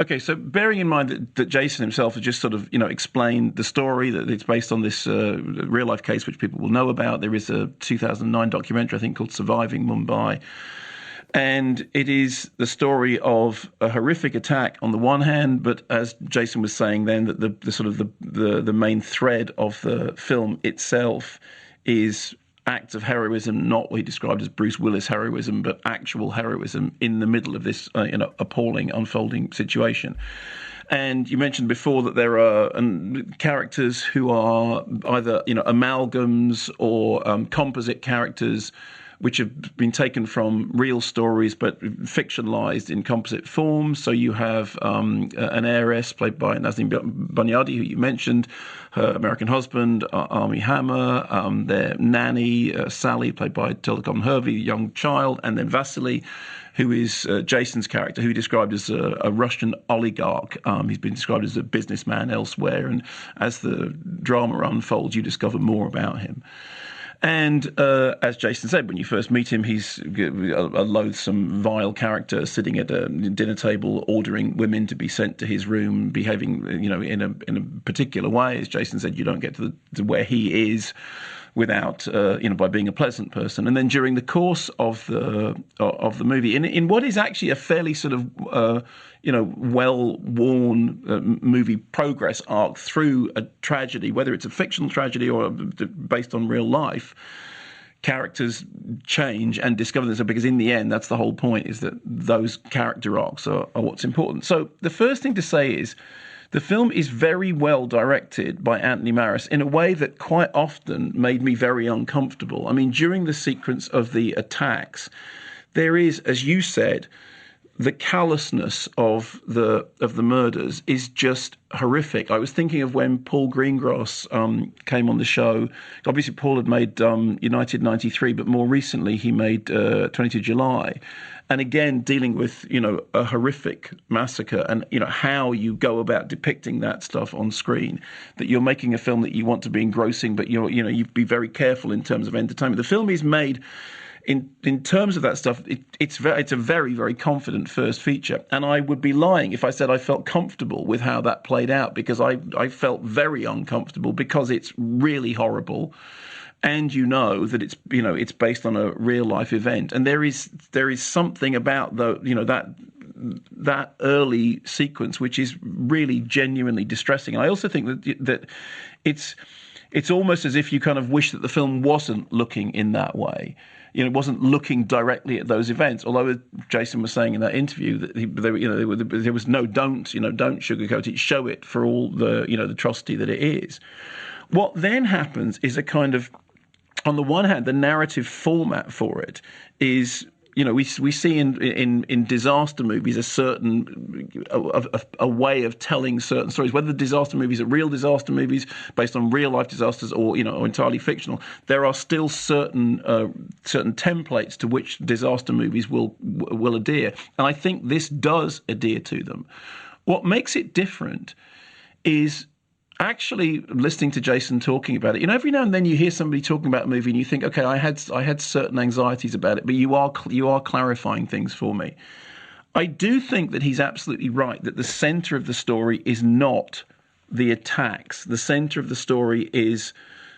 Okay, so bearing in mind that Jason himself has just sort of, explained the story, that it's based on this real-life case which people will know about. There is a 2009 documentary, I think, called Surviving Mumbai. And it is the story of a horrific attack on the one hand, but as Jason was saying then, that the main thread of the film itself is acts of heroism, not what he described as Bruce Willis heroism, but actual heroism in the middle of this appalling unfolding situation. And you mentioned before that there are characters who are either amalgams or composite characters which have been taken from real stories but fictionalized in composite form. So you have an heiress played by Nazneen Bunyadi, who you mentioned, her American husband, Armie Hammer, their nanny, Sally, played by Tilda Compton-Hervey, young child, and then Vasily, who is Jason's character, who he described as a Russian oligarch. He's been described as a businessman elsewhere, and as the drama unfolds, you discover more about him. And as Jason said, when you first meet him, he's a loathsome, vile character sitting at a dinner table, ordering women to be sent to his room, behaving, in a particular way. As Jason said, you don't get to where he is without, by being a pleasant person. And then during the course of the movie, in what is actually a fairly sort of, well-worn movie progress arc through a tragedy, whether it's a fictional tragedy or based on real life, characters change and discover themselves, because in the end, that's the whole point, is that those character arcs are what's important. So the first thing to say is, the film is very well directed by Anthony Maris in a way that quite often made me very uncomfortable. I mean, during the sequence of the attacks, there is, as you said, the callousness of the murders is just horrific. I was thinking of when Paul Greengrass came on the show. Obviously, Paul had made United 93, but more recently he made 22 July. And again, dealing with, a horrific massacre and, how you go about depicting that stuff on screen, that you're making a film that you want to be engrossing, but you be very careful in terms of entertainment. The film is made in terms of that stuff. It's a very, very confident first feature. And I would be lying if I said I felt comfortable with how that played out, because I felt very uncomfortable, because it's really horrible. And that it's based on a real life event, and there is something about that early sequence which is really genuinely distressing. And I also think that it's almost as if you kind of wish that the film wasn't looking in that way. It wasn't looking directly at those events. Although Jason was saying in that interview that there was no don't sugarcoat it, show it for all the the atrocity that it is. What then happens is a kind of, on the one hand, the narrative format for it is, we see in disaster movies a certain a way of telling certain stories. Whether the disaster movies are real disaster movies based on real life disasters or or entirely fictional, there are still certain templates to which disaster movies will adhere, and I think this does adhere to them. What makes it different is actually listening to Jason talking about it. Every now and then you hear somebody talking about a movie and you think, okay, I had certain anxieties about it, but you are clarifying things for me. I do think that he's absolutely right that the center of the story is not the attacks. The center of the story is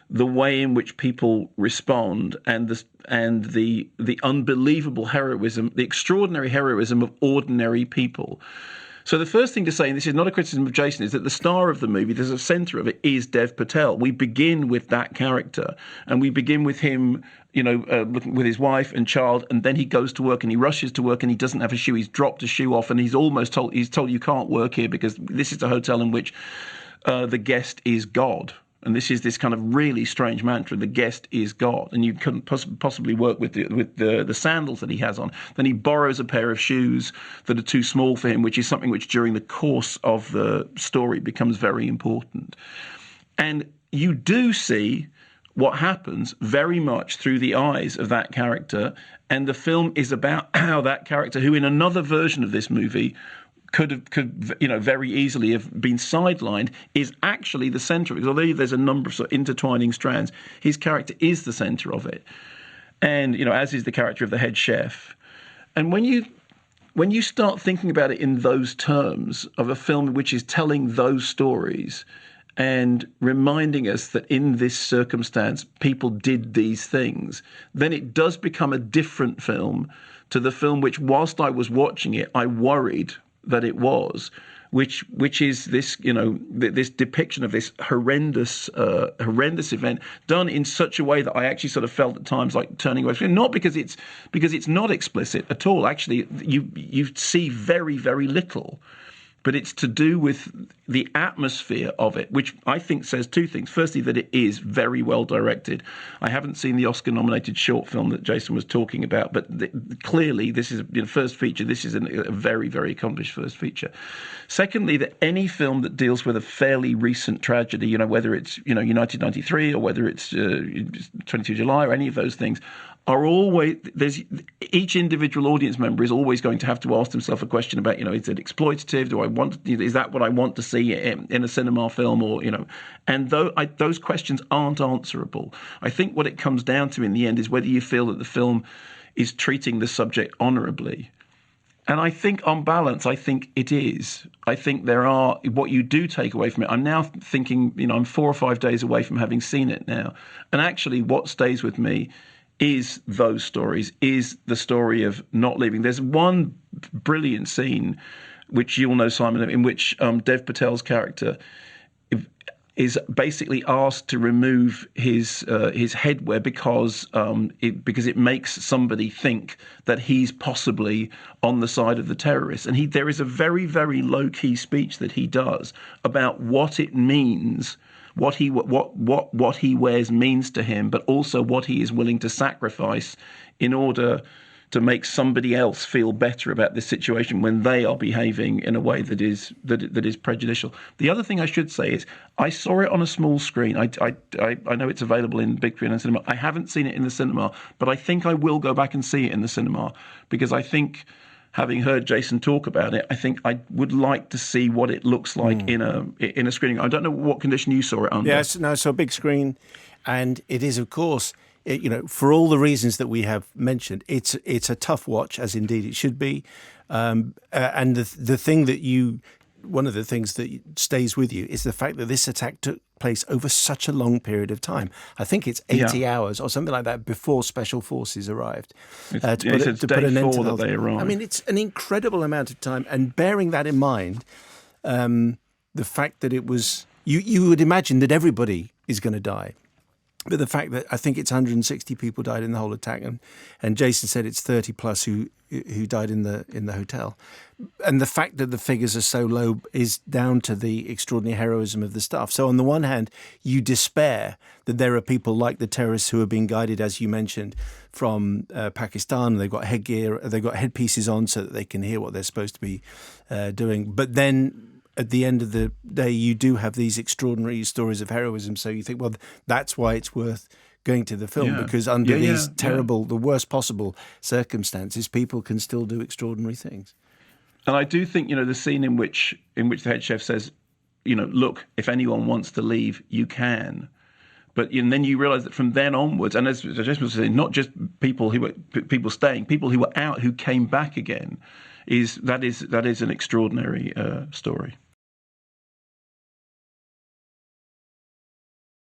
the way in which people respond and the unbelievable heroism, the extraordinary heroism of ordinary people. So the first thing to say, and this is not a criticism of Jason, is that the star of the movie, there's a centre of it, is Dev Patel. We begin with that character, and we begin with him, looking with his wife and child, and then he goes to work and he rushes to work and he doesn't have a shoe. He's dropped a shoe off, and he's told you can't work here because this is a hotel in which the guest is God. And this is this kind of really strange mantra: the guest is God, and you couldn't possibly work with the sandals that he has on. Then he borrows a pair of shoes that are too small for him, which is something which during the course of the story becomes very important. And you do see what happens very much through the eyes of that character, and the film is about how that character, who in another version of this movie could very easily have been sidelined, is actually the centre of it. Because although there's a number of sort of intertwining strands, his character is the centre of it. And, as is the character of the head chef. And when you when you start thinking about it in those terms of a film which is telling those stories and reminding us that in this circumstance people did these things, then it does become a different film to the film which, whilst I was watching it, I worried that it was, which is this, this depiction of this horrendous event done in such a way that I actually sort of felt at times like turning away from it. Not because it's not explicit at all. Actually, you see very, very little. But it's to do with the atmosphere of it, which I think says two things. Firstly, that it is very well directed. I haven't seen the Oscar-nominated short film that Jason was talking about, but clearly this is a first feature. This is a very, very accomplished first feature. Secondly, that any film that deals with a fairly recent tragedy, whether it's United 93 or whether it's 22 July or any of those things, are always, each individual audience member is always going to have to ask themselves a question about, is it exploitative? Is that what I want to see in a cinema film? Or, and those questions aren't answerable. I think what it comes down to in the end is whether you feel that the film is treating the subject honourably. And I think on balance, I think it is. I think what you do take away from it. I'm now thinking, I'm 4 or 5 days away from having seen it now. And actually what stays with me is those stories, is the story of not leaving. There's one brilliant scene, which you'll know, Simon, in which Dev Patel's character is basically asked to remove his headwear because it makes somebody think that he's possibly on the side of the terrorists. And there is a very, very low-key speech that he does about what it means, what he wears means to him, but also what he is willing to sacrifice in order to make somebody else feel better about this situation when they are behaving in a way that is prejudicial. The other thing I should say is I saw it on a small screen. I know it's available in big screen and cinema. I haven't seen it in the cinema, but I think I will go back and see it in the cinema because I think, having heard Jason talk about it, I think I would like to see what it looks like in a screening. I don't know what condition you saw it under. Yes, no, so a big screen, and it is, of course, for all the reasons that we have mentioned, it's a tough watch, as indeed it should be. And the thing that one of the things that stays with you is the fact that this attack took place over such a long period of time. I think it's 80 hours or something like that before special forces arrived. To put an end to that they arrived. I mean, it's an incredible amount of time. And bearing that in mind, the fact that it was, you would imagine that everybody is going to die. But the fact that I think it's 160 people died in the whole attack, and Jason said it's 30 plus who died in the hotel, and the fact that the figures are so low is down to the extraordinary heroism of the staff. So on the one hand, you despair that there are people like the terrorists who are being guided, as you mentioned, from Pakistan. They've got headgear, they've got headpieces on so that they can hear what they're supposed to be doing. But then, at the end of the day, you do have these extraordinary stories of heroism. So you think, well, that's why it's worth going to the film, because under these terrible, the worst possible circumstances, people can still do extraordinary things. And I do think, the scene in which the head chef says, look, if anyone wants to leave, you can. But then you realise that from then onwards, and as Jason was saying, not just people staying, people who were out who came back again, that is an extraordinary story.